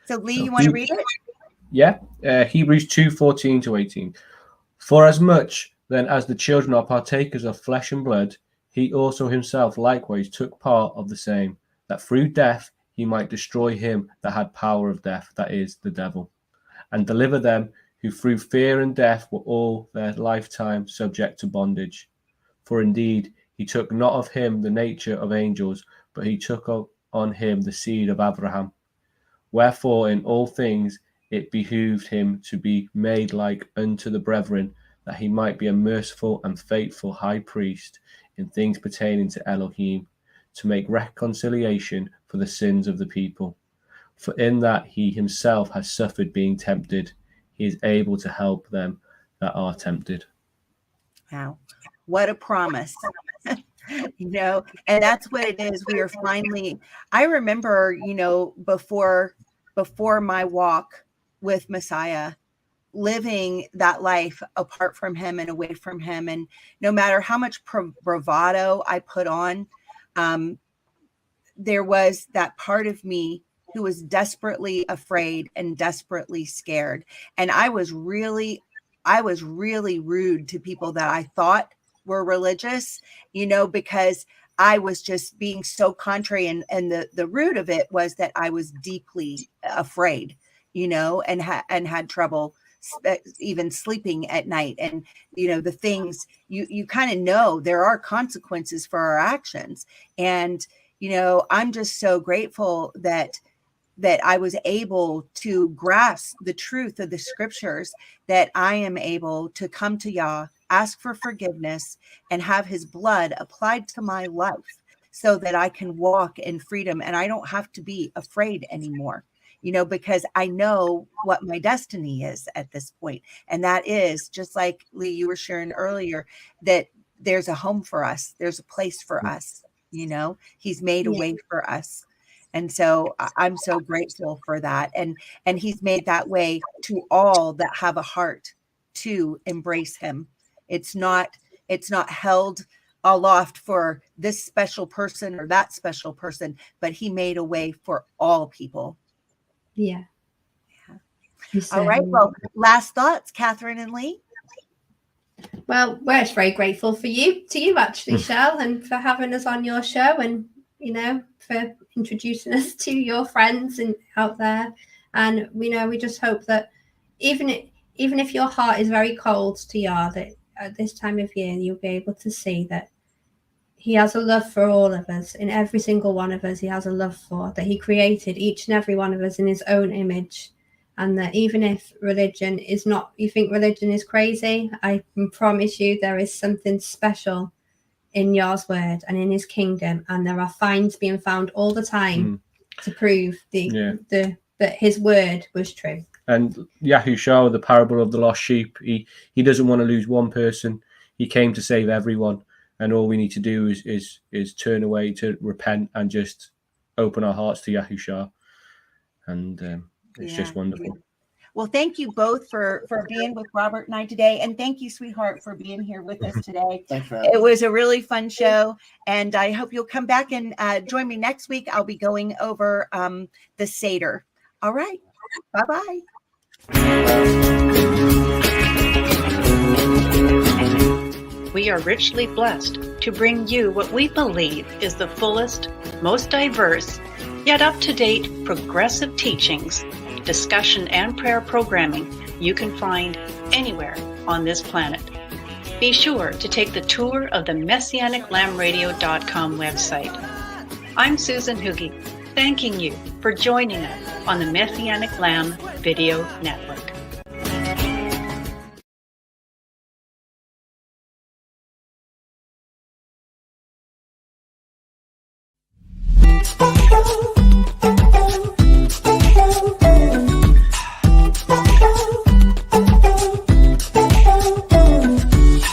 So Lee, you want to read it? Yeah, Hebrews 2:14 to 18. For as much then as the children are partakers of flesh and blood, he also himself likewise took part of the same, that through death he might destroy him that had power of death, that is, the devil, and deliver them who through fear and death were all their lifetime subject to bondage. For indeed, he took not of him the nature of angels, but he took on him the seed of Abraham. Wherefore in all things it behooved him to be made like unto the brethren, that he might be a merciful and faithful high priest in things pertaining to Elohim, to make reconciliation for the sins of the people. For in that he himself has suffered being tempted, he is able to help them that are tempted. Wow. What a promise. And that's what it is. We are finally, I remember, before my walk with Messiah, living that life apart from him and away from him. And no matter how much bravado I put on, there was that part of me who was desperately afraid and desperately scared. And I was really rude to people that I thought were religious, because I was just being so contrary. And the root of it was that I was deeply afraid, and had trouble even sleeping at night. And, the things you kind of know there are consequences for our actions. And, I'm just so grateful that I was able to grasp the truth of the scriptures, that I am able to come to Yah, ask for forgiveness, and have his blood applied to my life so that I can walk in freedom and I don't have to be afraid anymore, because I know what my destiny is at this point. And that is, just like Lee, you were sharing earlier, that there's a home for us. There's a place for us, he's made a way for us. And so I'm so grateful for that. And he's made that way to all that have a heart to embrace him. It's not held aloft for this special person or that special person, but he made a way for all people. Yeah. All right. Well, last thoughts, Catherine and Lee. Well, we're just very grateful to you actually, Chelle, and for having us on your show, and for introducing us to your friends and out there. And we just hope that even if your heart is very cold to Yah, that at this time of year you'll be able to see that he has a love for all of us. In every single one of us, he has a love for, that he created each and every one of us in his own image. And that even if religion is not, you think religion is crazy, I can promise you there is something special in Yah's word and in his kingdom. And there are finds being found all the time to prove that his word was true. And Yahushua, the parable of the lost sheep, he doesn't want to lose one person. He came to save everyone. And all we need to do is turn away, to repent, and just open our hearts to Yahushua. And it's just wonderful. Well, thank you both for being with Robert and I today. And thank you, sweetheart, for being here with us today. Thanks for having me. It was a really fun show. And I hope you'll come back and join me next week. I'll be going over the Seder. All right. Bye-bye. We are richly blessed to bring you what we believe is the fullest, most diverse, yet up-to-date progressive teachings, discussion, and prayer programming you can find anywhere on this planet. Be sure to take the tour of the MessianicLambRadio.com website. I'm Susan Hoogie, thanking you for joining us on the Messianic Lamb Video Network.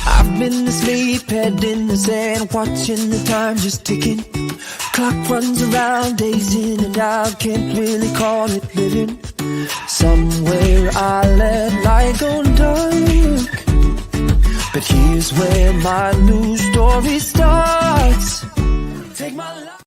I've been asleep, head in the sand, watching the time just ticking. Clock runs around, days in and out, can't really call it living. Somewhere I let light go dark, but here's where my new story starts. Take my life.